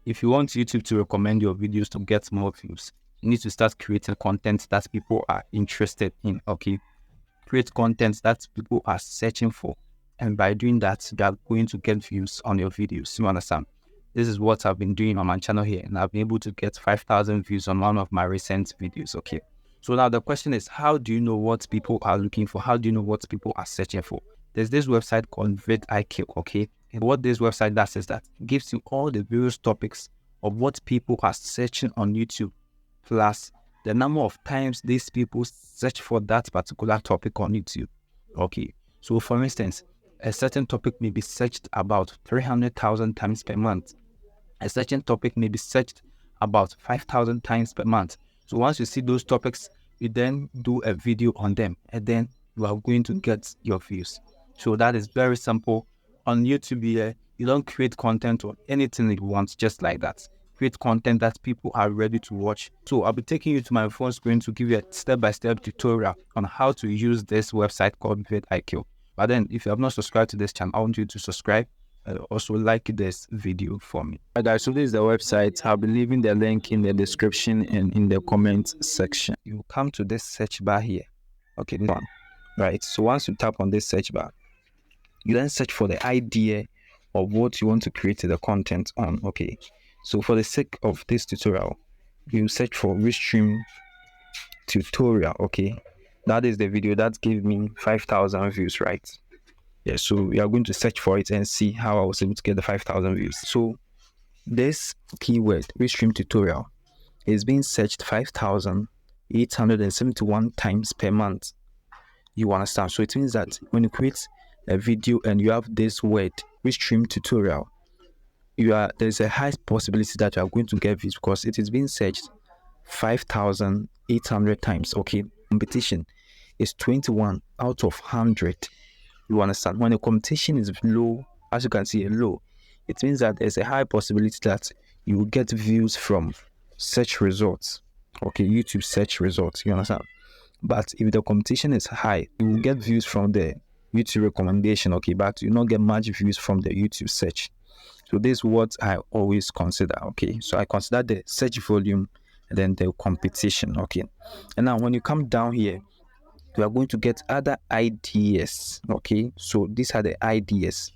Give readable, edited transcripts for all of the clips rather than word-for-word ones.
if you want YouTube to recommend your videos to get more views, you need to start creating content that people are interested in, okay? Create content that people are searching for. And by doing that, they are going to get views on your videos. You understand? This is what I've been doing on my channel here. And I've been able to get 5,000 views on one of my recent videos, okay? So now the question is, how do you know what people are looking for? How do you know what people are searching for? There's this website called VidiQ, okay? And what this website does is that it gives you all the various topics of what people are searching on YouTube, plus the number of times these people search for that particular topic on YouTube. Okay, so for instance, a certain topic may be searched about 300,000 times per month. A certain topic may be searched about 5,000 times per month. So once you see those topics, you then do a video on them, and then you are going to get your views. So that is very simple. On YouTube here, you don't create content on anything you want just like that. Create content that people are ready to watch. So I'll be taking you to my phone screen to give you a step-by-step tutorial on how to use this website called VidiQ. But then if you have not subscribed to this channel, I want you to subscribe. Also like this video for me. Alright guys, so this is the website. I'll be leaving the link in the description and in the comment section. You come to this search bar here. Okay, this one. Right, so once you tap on this search bar, you then search for the idea of what you want to create the content on. Okay, so for the sake of this tutorial, you search for Restream tutorial. Okay, that is the video that gave me 5,000 views, right? Yeah, so we are going to search for it and see how I was able to get the 5,000 views. So this keyword, Restream tutorial, is being searched 5,871 times per month. You understand? So it means that when you create a video and you have this word, Restream tutorial, there's a high possibility that you are going to get views because it is being searched 5,800 times. Okay, competition is 21 out of 100. You understand? When the competition is low, as you can see, low, it means that there's a high possibility that you will get views from search results. Okay, YouTube search results. You understand? But if the competition is high, you will get views from the YouTube recommendation. Okay, but you will not get much views from the YouTube search. So this is what I always consider. Okay, so I consider the search volume and then the competition. Okay, and now when you come down here, we are going to get other ideas. Okay, so these are the ideas.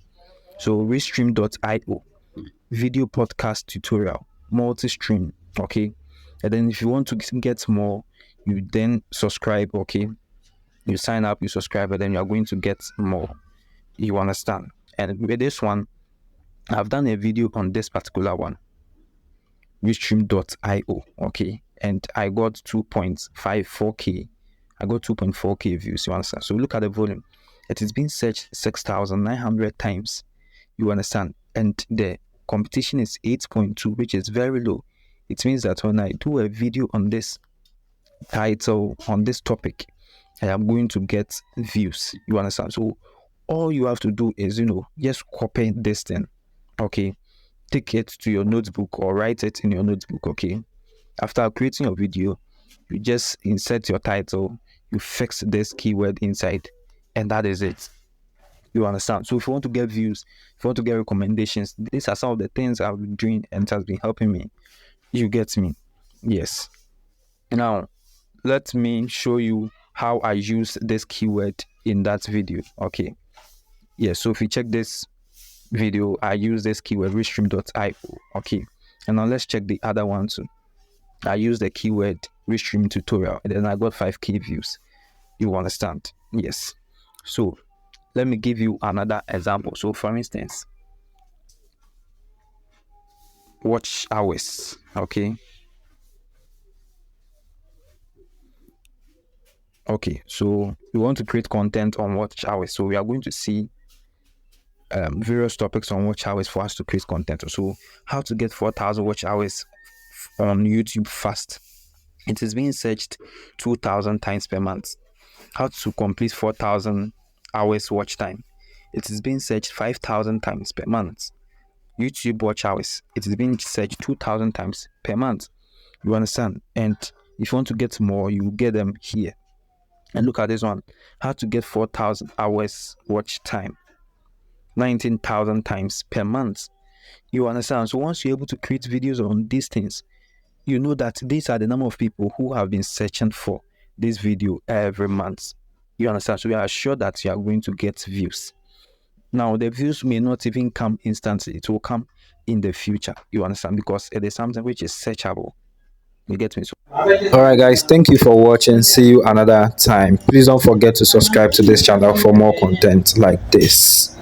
So restream.io, video podcast tutorial, multi-stream. Okay, and then if you want to get more, you then subscribe. Okay, you sign up, you subscribe, and then you are going to get more. You understand? And with this one, I've done a video on this particular one, restream.io. Okay, and I got 2.54k. I got 2.4k views. You understand? So look at the volume. It is being searched 6,900 times. You understand? And the competition is 8.2, which is very low. It means that when I do a video on this title, on this topic, I am going to get views. You understand? So all you have to do is, just copy this thing. Okay, take it to your notebook or write it in your notebook. Okay, after creating your video, you just insert your title, you fix this keyword inside, and that is it. You understand? So if you want to get views, if you want to get recommendations, these are some of the things I've been doing and it has been helping me. You get me? Yes. Now let me show you how I use this keyword in that video. Okay, yes. So if you check this video, I use this keyword restream.io. Okay, and now let's check the other one too. I use the keyword Restream tutorial and then I got 5k views. You understand? Yes. So let me give you another example. So for instance, watch hours. Okay, so we want to create content on watch hours, so we are going to see various topics on watch hours for us to create content. So how to get 4,000 watch hours on YouTube fast. It is being searched 2,000 times per month. How to complete 4,000 hours watch time. It is being searched 5,000 times per month. YouTube watch hours. It is being searched 2,000 times per month. You understand? And if you want to get more, you get them here. And look at this one. How to get 4,000 hours watch time. 19,000 times per month. You understand? So once you're able to create videos on these things, you know that these are the number of people who have been searching for this video every month. You understand? So you are sure that you are going to get views. Now, the views may not even come instantly, it will come in the future. You understand? Because it is something which is searchable. You get me? So, all right, guys, thank you for watching. See you another time. Please don't forget to subscribe to this channel for more content like this.